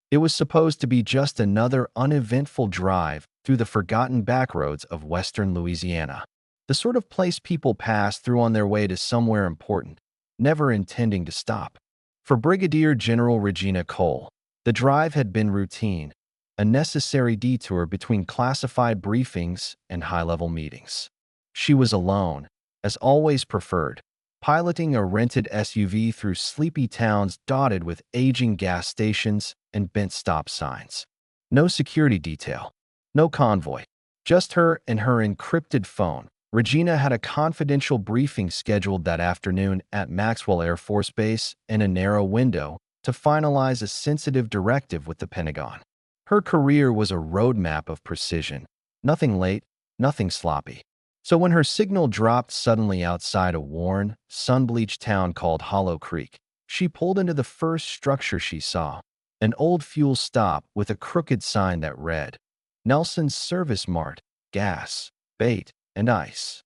It was supposed to be just another uneventful drive through the forgotten backroads of western Louisiana, the sort of place people pass through on their way to somewhere important, never intending to stop. For Brigadier General Regina Cole, the drive had been routine, a necessary detour between classified briefings and high-level meetings. She was alone, as always preferred, piloting a rented SUV through sleepy towns dotted with aging gas stations and bent stop signs. No security detail, no convoy, just her and her encrypted phone. Regina had a confidential briefing scheduled that afternoon at Maxwell Air Force Base in a narrow window to finalize a sensitive directive with the Pentagon. Her career was a roadmap of precision, nothing late, nothing sloppy. So when her signal dropped suddenly outside a worn, sun-bleached town called Hollow Creek, she pulled into the first structure she saw, an old fuel stop with a crooked sign that read, Nelson's Service Mart, Gas, Bait, and Ice.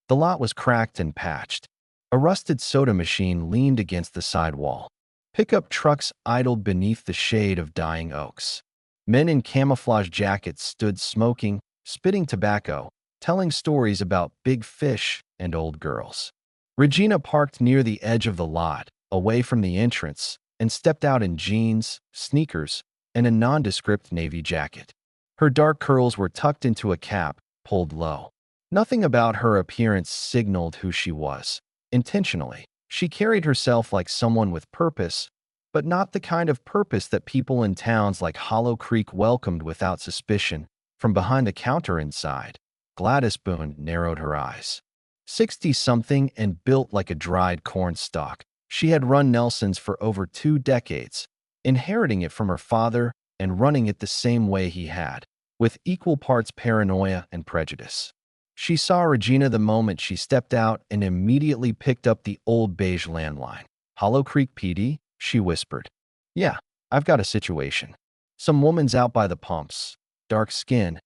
The lot was cracked and patched. A rusted soda machine leaned against the side wall. Pickup trucks idled beneath the shade of dying oaks. Men in camouflage jackets stood smoking, spitting tobacco, telling stories about big fish and old girls. Regina parked near the edge of the lot, away from the entrance, and stepped out in jeans, sneakers, and a nondescript navy jacket. Her dark curls were tucked into a cap, pulled low. Nothing about her appearance signaled who she was. Intentionally, she carried herself like someone with purpose, but not the kind of purpose that people in towns like Hollow Creek welcomed without suspicion. From behind the counter inside, Gladys Boone narrowed her eyes. 60-something and built like a dried corn stalk, she had run Nelson's for over 2 decades, inheriting it from her father and running it the same way he had, with equal parts paranoia and prejudice. She saw Regina the moment she stepped out and immediately picked up the old beige landline. Hollow Creek PD, she whispered. Yeah, I've got a situation. Some woman's out by the pumps, dark skin,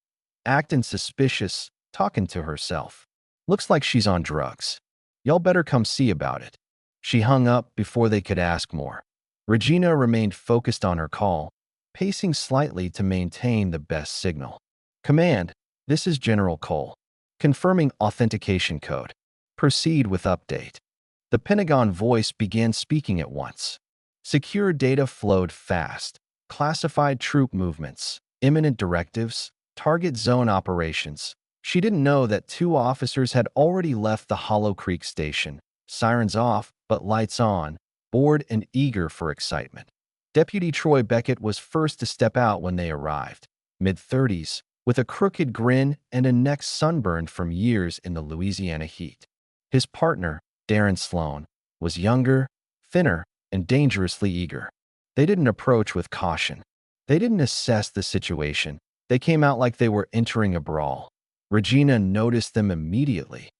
acting suspicious, talking to herself. Looks like she's on drugs. Y'all better come see about it. She hung up before they could ask more. Regina remained focused on her call, pacing slightly to maintain the best signal. Command, this is General Cole. Confirming authentication code. Proceed with update. The Pentagon voice began speaking at once. Secure data flowed fast. Classified troop movements, imminent directives, target zone operations. She didn't know that 2 officers had already left the Hollow Creek station, sirens off but lights on, bored and eager for excitement. Deputy Troy Beckett was first to step out when they arrived, mid-30s, with a crooked grin and a neck sunburned from years in the Louisiana heat. His partner, Darren Sloan, was younger, thinner, and dangerously eager. They didn't approach with caution. They didn't assess the situation. They came out like they were entering a brawl. Regina noticed them immediately.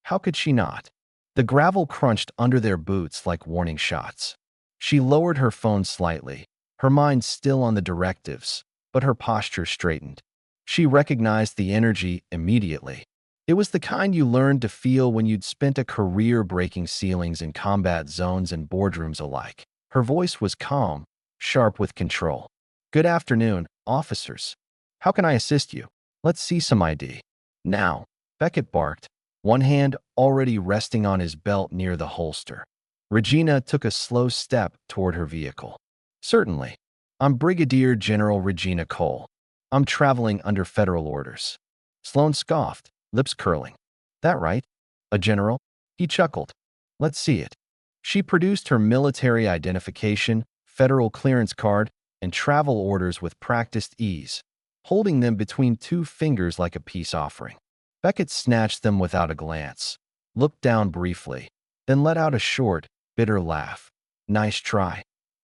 How could she not? The gravel crunched under their boots like warning shots. She lowered her phone slightly, her mind still on the directives, but her posture straightened. She recognized the energy immediately. It was the kind you learned to feel when you'd spent a career breaking ceilings in combat zones and boardrooms alike. Her voice was calm, sharp with control. Good afternoon, officers. How can I assist you? Let's see some ID. Now, Beckett barked, one hand already resting on his belt near the holster. Regina took a slow step toward her vehicle. Certainly. I'm Brigadier General Regina Cole. I'm traveling under federal orders. Sloan scoffed, lips curling. That right? A general? He chuckled. Let's see it. She produced her military identification, federal clearance card, and travel orders with practiced ease, holding them between 2 fingers like a peace offering. Beckett snatched them without a glance, looked down briefly, then let out a short, bitter laugh. Nice try,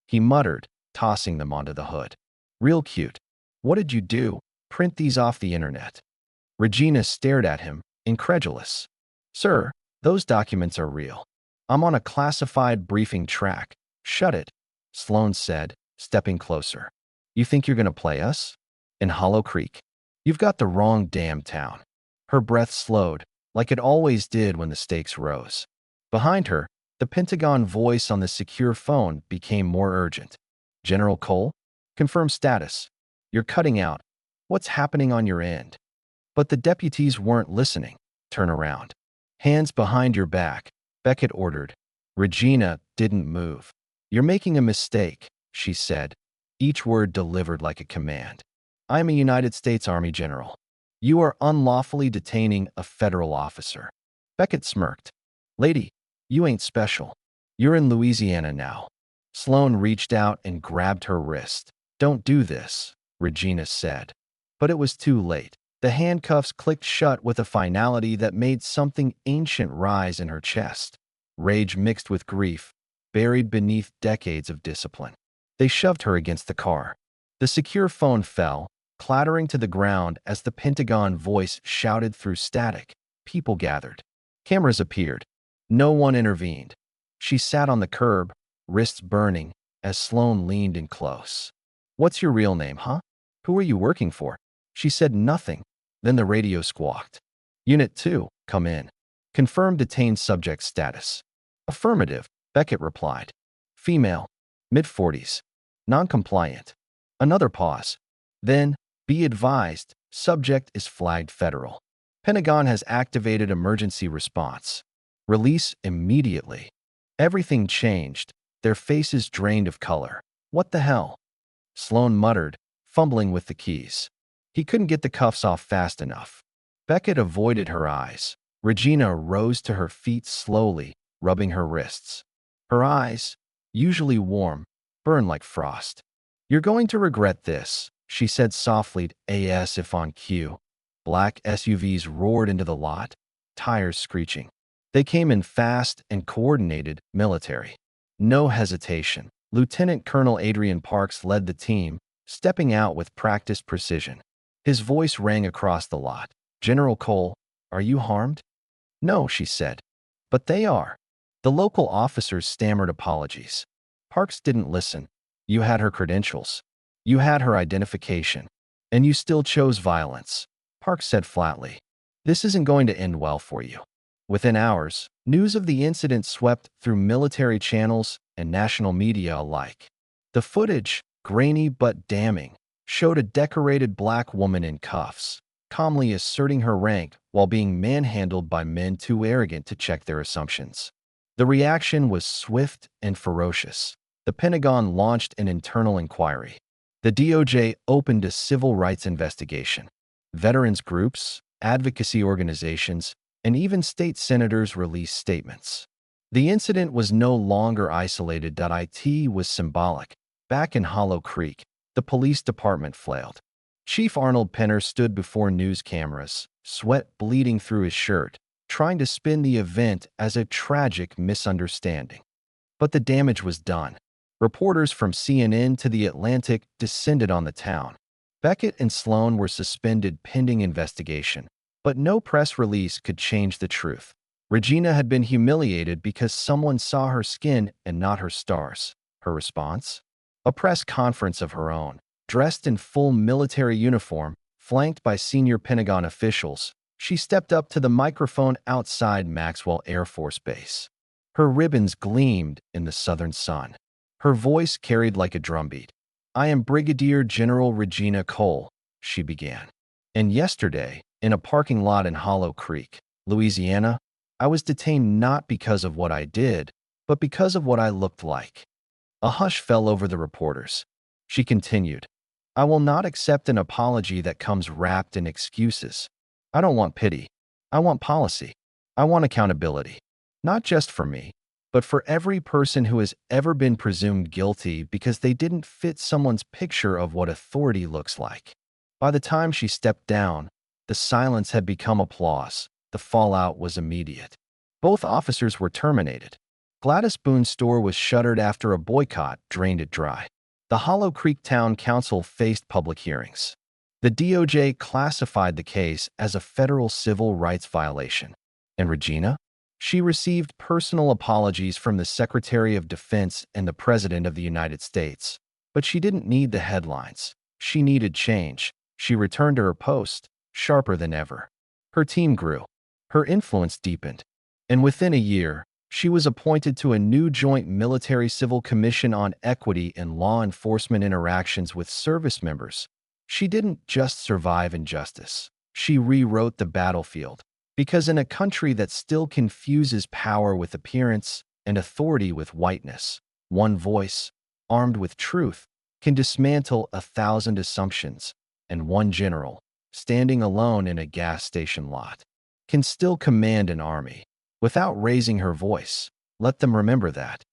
he muttered, tossing them onto the hood. Real cute. What did you do? Print these off the internet? Regina stared at him, incredulous. Sir, those documents are real. I'm on a classified briefing track. Shut it, Sloan said, stepping closer. You think you're going to play us? In Hollow Creek? You've got the wrong damn town. Her breath slowed, like it always did when the stakes rose. Behind her, the Pentagon voice on the secure phone became more urgent. General Cole? Confirm status. You're cutting out. What's happening on your end? But the deputies weren't listening. Turn around. Hands behind your back, Beckett ordered. Regina didn't move. You're making a mistake, she said, each word delivered like a command. I'm a United States Army general. You are unlawfully detaining a federal officer. Beckett smirked. Lady, you ain't special. You're in Louisiana now. Sloan reached out and grabbed her wrist. Don't do this, Regina said. But it was too late. The handcuffs clicked shut with a finality that made something ancient rise in her chest. Rage mixed with grief, buried beneath decades of discipline. They shoved her against the car. The secure phone fell, clattering to the ground as the Pentagon voice shouted through static. People gathered. Cameras appeared. No one intervened. She sat on the curb, wrists burning, as Sloan leaned in close. What's your real name, huh? Who are you working for? She said nothing. Then the radio squawked. Unit 2, come in. Confirm detained subject status. Affirmative, Beckett replied. Female, mid-40s. Non-compliant. Another pause. Then, be advised, subject is flagged federal. Pentagon has activated emergency response. Release immediately. Everything changed, their faces drained of color. What the hell? Sloan muttered, fumbling with the keys. He couldn't get the cuffs off fast enough. Beckett avoided her eyes. Regina rose to her feet slowly, rubbing her wrists. Her eyes, usually warm, burned like frost. You're going to regret this, she said softly, as if on cue. Black SUVs roared into the lot, tires screeching. They came in fast and coordinated, military. No hesitation. Lieutenant Colonel Adrian Parks led the team, stepping out with practiced precision. His voice rang across the lot. General Cole, are you harmed? No, she said. But they are. The local officers stammered apologies. Parks didn't listen. You had her credentials. You had her identification. And you still chose violence. Parks said flatly. This isn't going to end well for you. Within hours, news of the incident swept through military channels and national media alike. The footage, grainy but damning, showed a decorated black woman in cuffs, calmly asserting her rank while being manhandled by men too arrogant to check their assumptions. The reaction was swift and ferocious. The Pentagon launched an internal inquiry. The DOJ opened a civil rights investigation. Veterans groups, advocacy organizations, and even state senators released statements. The incident was no longer isolated. It was symbolic. Back in Hollow Creek, the police department flailed. Chief Arnold Penner stood before news cameras, sweat bleeding through his shirt, trying to spin the event as a tragic misunderstanding. But the damage was done. Reporters from CNN to The Atlantic descended on the town. Beckett and Sloan were suspended pending investigation, but no press release could change the truth. Regina had been humiliated because someone saw her skin and not her stars. Her response? A press conference of her own. Dressed in full military uniform, flanked by senior Pentagon officials, she stepped up to the microphone outside Maxwell Air Force Base. Her ribbons gleamed in the southern sun. Her voice carried like a drumbeat. I am Brigadier General Regina Cole, she began. And yesterday, in a parking lot in Hollow Creek, Louisiana, I was detained not because of what I did, but because of what I looked like. A hush fell over the reporters. She continued, I will not accept an apology that comes wrapped in excuses. I don't want pity. I want policy. I want accountability. Not just for me, but for every person who has ever been presumed guilty because they didn't fit someone's picture of what authority looks like. By the time she stepped down, the silence had become applause. The fallout was immediate. Both officers were terminated. Gladys Boone's store was shuttered after a boycott drained it dry. The Hollow Creek Town Council faced public hearings. The DOJ classified the case as a federal civil rights violation. And Regina? She received personal apologies from the Secretary of Defense and the President of the United States. But she didn't need the headlines. She needed change. She returned to her post, sharper than ever. Her team grew. Her influence deepened. And within a year, She was appointed to a new joint military-civil commission on equity and law enforcement interactions with service members. She didn't just survive injustice. She rewrote the battlefield. Because in a country that still confuses power with appearance and authority with whiteness, one voice, armed with truth, can dismantle 1,000 assumptions, and one general, standing alone in a gas station lot, can still command an army. Without raising her voice, let them remember that.